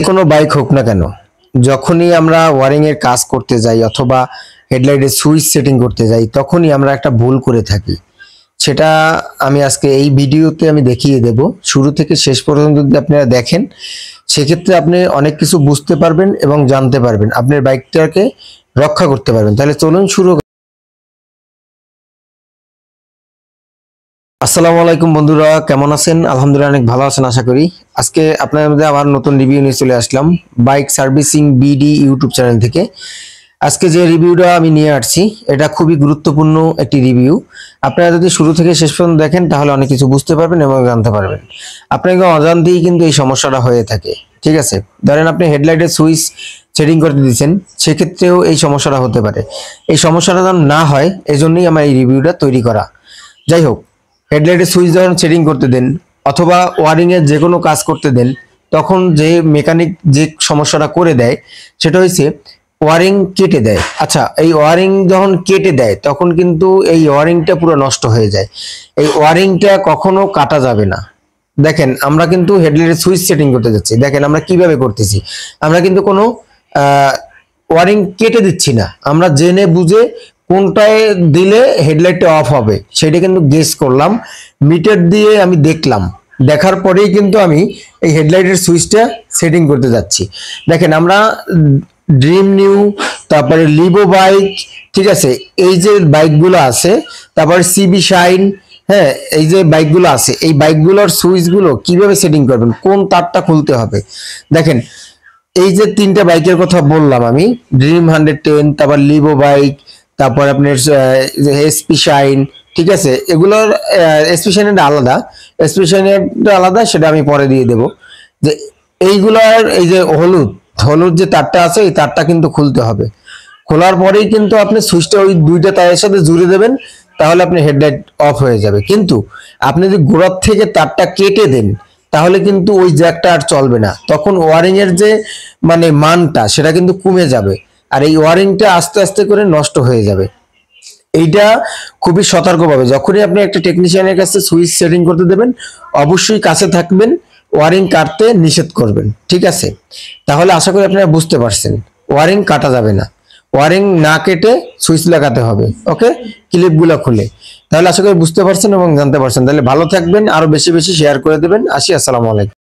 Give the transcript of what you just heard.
কোনো বাইক হোক না কেন, যখনই আমরা ওয়ারিং এর কাজ করতে যাই অথবা হেডলাইটের সুইচ সেটিং করতে যাই তখনই আমরা একটা ভুল করে থাকি। সেটা আমি আজকে এই ভিডিওতে আমি দেখিয়ে দেব। শুরু থেকে শেষ পর্যন্ত যদি আপনারা দেখেন সেক্ষেত্রে আপনি অনেক কিছু বুঝতে পারবেন এবং জানতে পারবেন, আপনার বাইকটাকে রক্ষা করতে পারবেন। তাহলে চলুন শুরু। আসসালামু আলাইকুম বন্ধুরা, কেমন আছেন? আলহামদুলিল্লাহ অনেক ভালো আছেন আশা করি। আজকে আপনাদের মধ্যে আবার নতুন রিভিউ নিয়ে চলে আসলাম bike servicing BD YouTube channel থেকে। আজকে যে রিভিউটা আমি নিয়ে আসছি এটা খুবই গুরুত্বপূর্ণ একটি রিভিউ। আপনারা যদি শুরু থেকে শেষ পর্যন্ত দেখেন তাহলে অনেক কিছু বুঝতে পারবেন এবং জানতে পারবেন। আপনাকে অজান্তেই কিন্তু এই সমস্যাটা হয়ে থাকে, ঠিক আছে? ধরেন আপনি হেডলাইটের সুইচ সেটিং করতে দিচ্ছেন, সেক্ষেত্রেও এই সমস্যাটা হতে পারে। এই সমস্যাটা যেন না হয় এজন্যই আমার এই রিভিউটা তৈরি করা। যাই হোক, হেডলাইটের সুইচ যখন সেটিং করতে দেন অথবা ওয়ারিং এর যে কোনো কাজ করতে দেন, তখন যে মেকানিক যে সমস্যাটা করে দেয় সেটা হচ্ছে ওয়ারিং কেটে দেয়। আচ্ছা, এই ওয়ারিং যখন কেটে দেয় তখন কিন্তু এই ওয়ারিংটা পুরো নষ্ট হয়ে যায়। এই ওয়ারিংটা কখনো কাটা যাবে না। দেখেন, আমরা কিন্তু হেডলাইটের সুইচ সেটিং করতে যাচ্ছি, দেখেন আমরা কিভাবে করতেছি। আমরা কিন্তু কোনো ওয়ারিং কেটে দিচ্ছি না, আমরা জেনে বুঝে কোনটায় দিলে হেডলাইটটা অফ হবে সেটা কিন্তু গেস করলাম, মিটার দিয়ে আমি দেখলাম, দেখার পরেই কিন্তু আমি এই হেডলাইটের সুইচটা সেটিং করতে যাচ্ছি। দেখেন, আমরা ড্রিম নিউ, তারপরে লিভো বাইক, ঠিক আছে, এই যে বাইকগুলো আছে, তারপরে সিবি শাইন, হ্যাঁ, এই যে বাইকগুলো আছে এই বাইকগুলোর সুইচগুলো কিভাবে সেটিং করবেন, কোন তারটা খুলতে হবে। দেখেন, এই যে তিনটা বাইকের কথা বললাম আমি, ড্রিম 110, তারপর লিভো বাইক, তারপর আপনার এসপি শাইন, ঠিক আছে, এগুলোর এসপি শাইনটা আলাদা, এসপি শাইনটা আলাদা, সেটা আমি পরে দিয়ে দেব। যে এইগুলার এই যে হলুদ হলুদ যে তারটা আছে এই তারটা কিন্তু খুলতে হবে। খোলার পরেই কিন্তু আপনি সুইচটা ওই দুইটা তারের সাথে জুড়ে দেবেন, তাহলে আপনি হেডলাইট অফ হয়ে যাবে। কিন্তু আপনি যদি গোড়ার থেকে তারটা কেটে দেন তাহলে কিন্তু ওই জ্যাকটা আর চলবে না, তখন ওয়ারিং এর যে মানে মানটা সেটা কিন্তু কমে যাবে, আর এই ওয়ারিংটা আস্তে আস্তে করে নষ্ট হয়ে যাবে। এইটা খুবই সতর্কভাবে যখনই আপনি একটা টেকনিশিয়ানের কাছে সুইচ সেটিং করতে দেবেন অবশ্যই কাছে থাকবেন, ওয়ারিং কাটতে নিষেধ করবেন, ঠিক আছে? তাহলে আশা করি আপনারা বুঝতে পারছেন, ওয়ারিং কাটা যাবে না, ওয়ারিং না কেটে সুইচ লাগাতে হবে। ওকে, ক্লিপগুলো খুলে। তাহলে আশা করি বুঝতে পারছেন এবং জানতে পারছেন। তাহলে ভালো থাকবেন, আরো বেশি বেশি শেয়ার করে দেবেন। আসি, আসসালামু আলাইকুম।